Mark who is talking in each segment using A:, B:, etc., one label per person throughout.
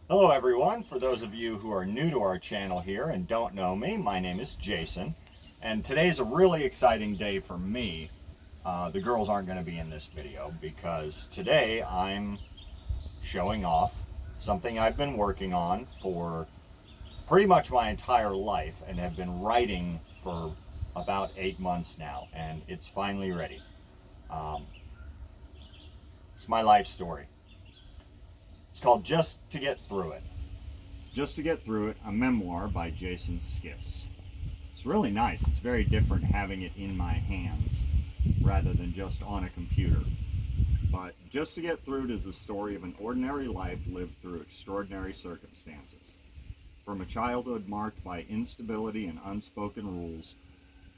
A: Hello everyone. For those of you who are new to our channel here and don't know me, my name is Jason, and today's a really exciting day for me. The girls aren't going to be in this video because today I'm showing off something I've been working on for pretty much my entire life and have been writing for about 8 months now, and it's finally ready. It's my life story. It's called Just to Get Through It. Just to Get Through It, a memoir by Jason Skiss. It's really nice. It's very different having it in my hands rather than just on a computer. But Just to Get Through It is the story of an ordinary life lived through extraordinary circumstances. From a childhood marked by instability and unspoken rules,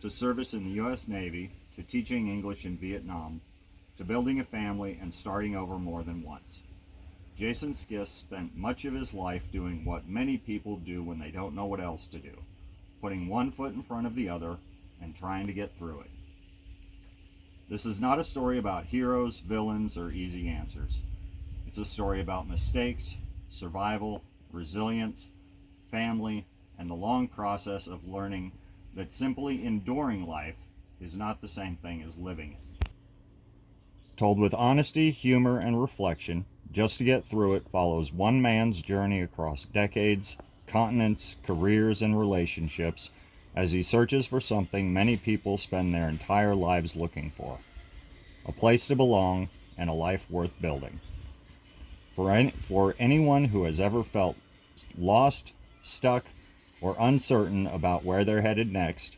A: to service in the U.S. Navy, to teaching English in Vietnam, to building a family and starting over more than once. Jason Skiss spent much of his life doing what many people do when they don't know what else to do, putting one foot in front of the other and trying to get through it. This is not a story about heroes, villains, or easy answers. It's a story about mistakes, survival, resilience, family, and the long process of learning that simply enduring life is not the same thing as living it. Told with honesty, humor, and reflection, Just to Get Through It follows one man's journey across decades, continents, careers, and relationships as he searches for something many people spend their entire lives looking for: a place to belong and a life worth building. For anyone who has ever felt lost, stuck, or uncertain about where they're headed next,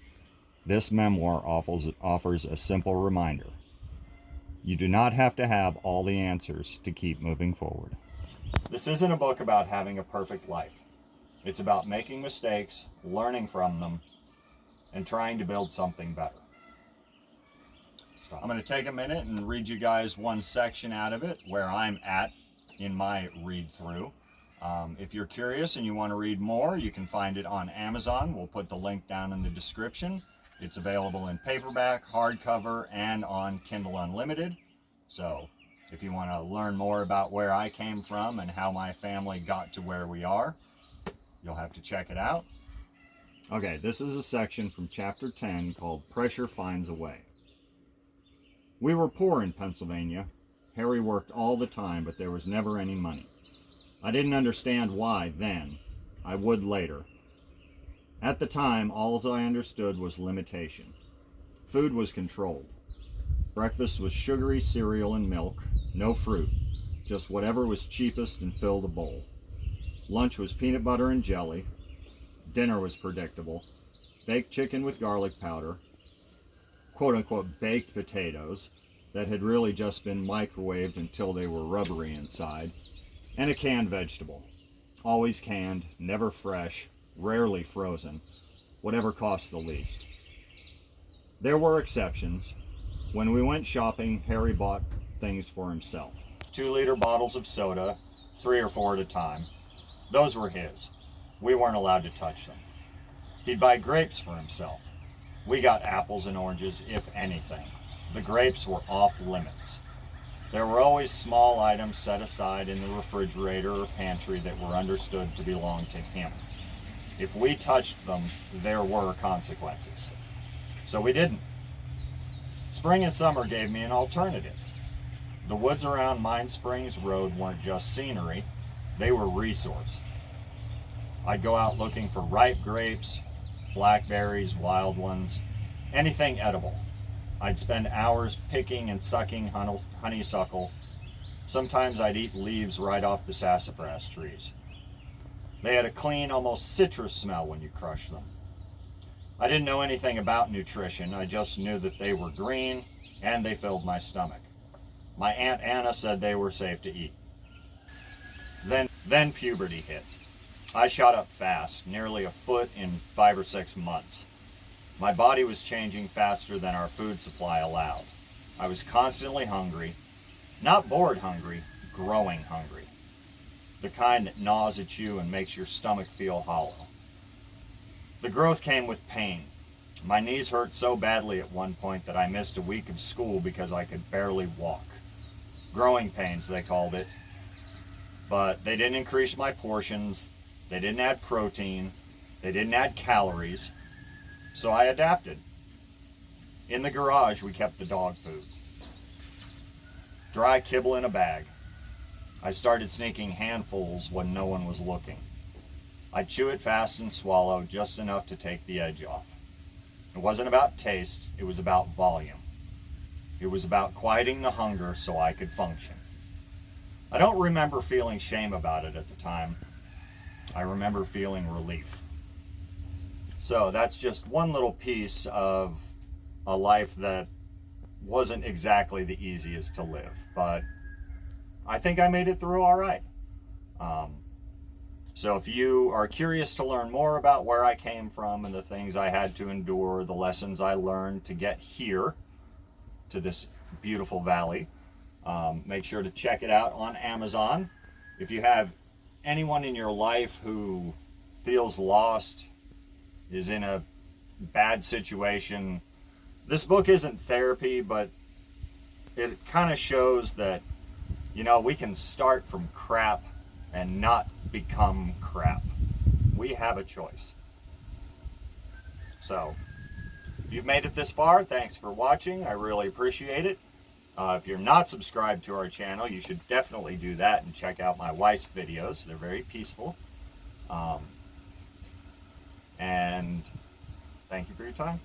A: this memoir offers a simple reminder. You do not have to have all the answers to keep moving forward. This isn't a book about having a perfect life. It's about making mistakes, learning from them, and trying to build something better. I'm going to take a minute and read you guys one section out of it where I'm at in my read through. If you're curious and you want to read more, you can find it on Amazon. We'll put the link down in the description. It's available in paperback, hardcover, and on Kindle Unlimited. So if you want to learn more about where I came from and how my family got to where we are, you'll have to check it out. Okay, this is a section from chapter 10 called Pressure Finds a Way. We were poor in Pennsylvania. Harry worked all the time, but there was never any money. I didn't understand why then. I would later. At the time, all I understood was limitation. Food was controlled. Breakfast was sugary cereal and milk, no fruit, just whatever was cheapest and filled a bowl. Lunch was peanut butter and jelly. Dinner was predictable. Baked chicken with garlic powder, quote-unquote baked potatoes that had really just been microwaved until they were rubbery inside, and a canned vegetable. Always canned, never fresh, rarely frozen, whatever cost the least. There were exceptions. When we went shopping, Harry bought things for himself. 2-liter bottles of soda, 3 or 4 at a time. Those were his. We weren't allowed to touch them. He'd buy grapes for himself. We got apples and oranges, if anything. The grapes were off limits. There were always small items set aside in the refrigerator or pantry that were understood to belong to him. If we touched them, there were consequences. So we didn't. Spring and summer gave me an alternative. The woods around Mine Springs Road weren't just scenery, they were resource. I'd go out looking for ripe grapes, blackberries, wild ones, anything edible. I'd spend hours picking and sucking honeysuckle. Sometimes I'd eat leaves right off the sassafras trees. They had a clean, almost citrus smell when you crushed them. I didn't know anything about nutrition. I just knew that they were green and they filled my stomach. My Aunt Anna said they were safe to eat. Then puberty hit. I shot up fast, nearly a foot in 5 or 6 months. My body was changing faster than our food supply allowed. I was constantly hungry, not bored hungry, growing hungry. The kind that gnaws at you and makes your stomach feel hollow. The growth came with pain. My knees hurt so badly at one point that I missed a week of school because I could barely walk. Growing pains, they called it. but they didn't increase my portions. They didn't add protein. They didn't add calories. So I adapted. In the garage, we kept the dog food. Dry kibble in a bag. I started sneaking handfuls when no one was looking. I'd chew it fast and swallow just enough to take the edge off. It wasn't about taste, it was about volume. It was about quieting the hunger so I could function. I don't remember feeling shame about it at the time. I remember feeling relief. So that's just one little piece of a life that wasn't exactly the easiest to live, but I think I made it through all right. So if you are curious to learn more about where I came from and the things I had to endure, the lessons I learned to get here to this beautiful valley, make sure to check it out on Amazon. If you have anyone in your life who feels lost, is in a bad situation, this book isn't therapy, but it kind of shows that, you know, we can start from crap and not become crap. We have a choice. So, if you've made it this far, thanks for watching. I really appreciate it. If you're not subscribed to our channel, you should definitely do that and check out my wife's videos. They're very peaceful. And thank you for your time.